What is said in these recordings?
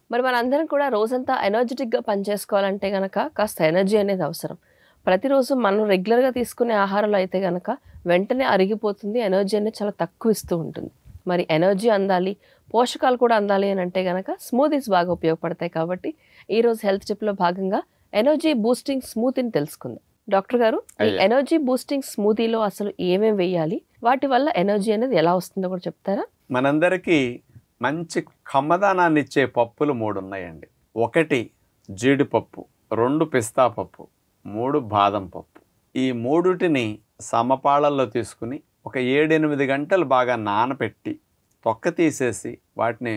మరి మనందరం కూడా రోజంతా ఎనర్జిటిక్‌గా పనిచేసుకోవాలంటే గనక కాస్త ఎనర్జీ అనేది అవసరం. ప్రతిరోజు మనం రెగ్యులర్‌గా తీసుకునే ఆహారంలో అయితే గనక వెంటనే అరిగిపోతుంది. ఎనర్జీ అనేది చాలా తక్కువ ఇస్తూ ఉంటుంది. మరి ఎనర్జీ అందాలి, పోషకాలు కూడా అందాలి అని అంటే గనక స్మూతీస్ బాగా ఉపయోగపడతాయి కాబట్టి ఈరోజు హెల్త్ టిప్‌లో భాగంగా ఎనర్జీ బూస్టింగ్ స్మూతీని తెలుసుకుందాం. డాక్టర్ గారు, ఈ అయ్యా ఎనర్జీ బూస్టింగ్ స్మూతీలో అసలు ఏమేమి వేయాలి? వాటి వల్ల ఎనర్జీ అనేది ఎలా వస్తుందో కూడా చెప్తారా? మనందరికీ మంచి కమ్మదనాన్ని ఇచ్చే పప్పులు 3 ఉన్నాయండి. 1 జీడిపప్పు, 2 పిస్తా పప్పు, 3 బాదం పప్పు. ఈ మూడుటిని సమపాళల్లో తీసుకుని ఒక 7-8 గంటలు బాగా నానబెట్టి తొక్క తీసేసి వాటిని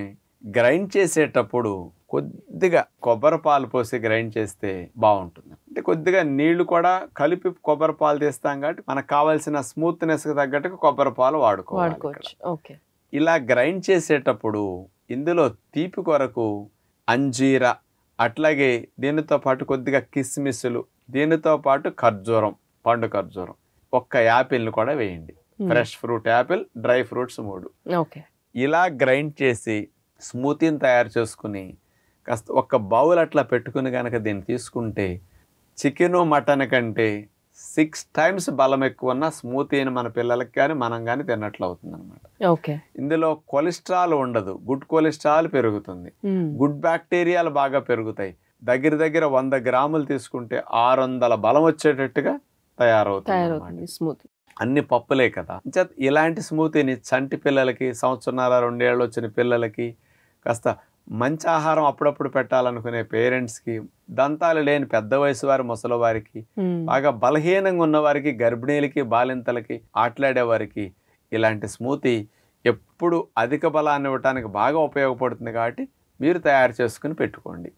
గ్రైండ్ చేసేటప్పుడు కొద్దిగా కొబ్బరి పాలు పోసి గ్రైండ్ చేస్తే బాగుంటుంది. అంటే కొద్దిగా నీళ్లు కూడా కలిపి కొబ్బరి పాలు తీస్తాం కాబట్టి మనకు కావాల్సిన స్మూత్నెస్కి తగ్గట్టుగా కొబ్బరి పాలు వాడుకోవాలి. ఓకే. ఇలా గ్రైండ్ చేసేటప్పుడు ఇందులో తీపి కొరకు అంజీర, అట్లాగే దీనితో పాటు కొద్దిగా కిస్మిస్లు, దీనితో పాటు ఖర్జూరం, పండు ఖర్జూరం, 1 యాపిల్ని కూడా వేయండి. Fresh fruit Apple, dry fruits 3. Okay. ఇలా గ్రైండ్ చేసి స్మూతీని తయారు చేసుకుని కాస్త 1 బౌల్ అట్లా పెట్టుకుని కనుక దీన్ని తీసుకుంటే చికెను మటన్ కంటే 6 టైమ్స్ బలం ఎక్కువ ఉన్న స్మూతీని మన పిల్లలకి కానీ మనం కానీ తిన్నట్లు అవుతుంది అనమాట. ఓకే. ఇందులో కొలెస్ట్రాల్ ఉండదు, గుడ్ కొలెస్ట్రాల్ పెరుగుతుంది, గుడ్ బ్యాక్టీరియాలు బాగా పెరుగుతాయి. దగ్గర దగ్గర 100 గ్రాములు తీసుకుంటే 600 బలం వచ్చేటట్టుగా తయారవుతుంది స్మూతీ. అన్ని పప్పులే కదా. ఇలాంటి స్మూతీని చంటి పిల్లలకి, 1 సంవత్సరాల 2 ఏళ్ళు వచ్చిన పిల్లలకి, కాస్త మంచి ఆహారం అప్పుడప్పుడు పెట్టాలనుకునే పేరెంట్స్కి, దంతాలు లేని పెద్ద వయసు వారి, ముసలి వారికి, బాగా బలహీనంగా ఉన్న వారికి, గర్భిణీలకి, బాలింతలకి, ఆటలాడే వారికి ఇలాంటి స్మూతీ ఎప్పుడు అధిక బలాన్ని ఇవ్వడానికి బాగా ఉపయోగపడుతుంది కాబట్టి మీరు తయారు చేసుకుని పెట్టుకోండి.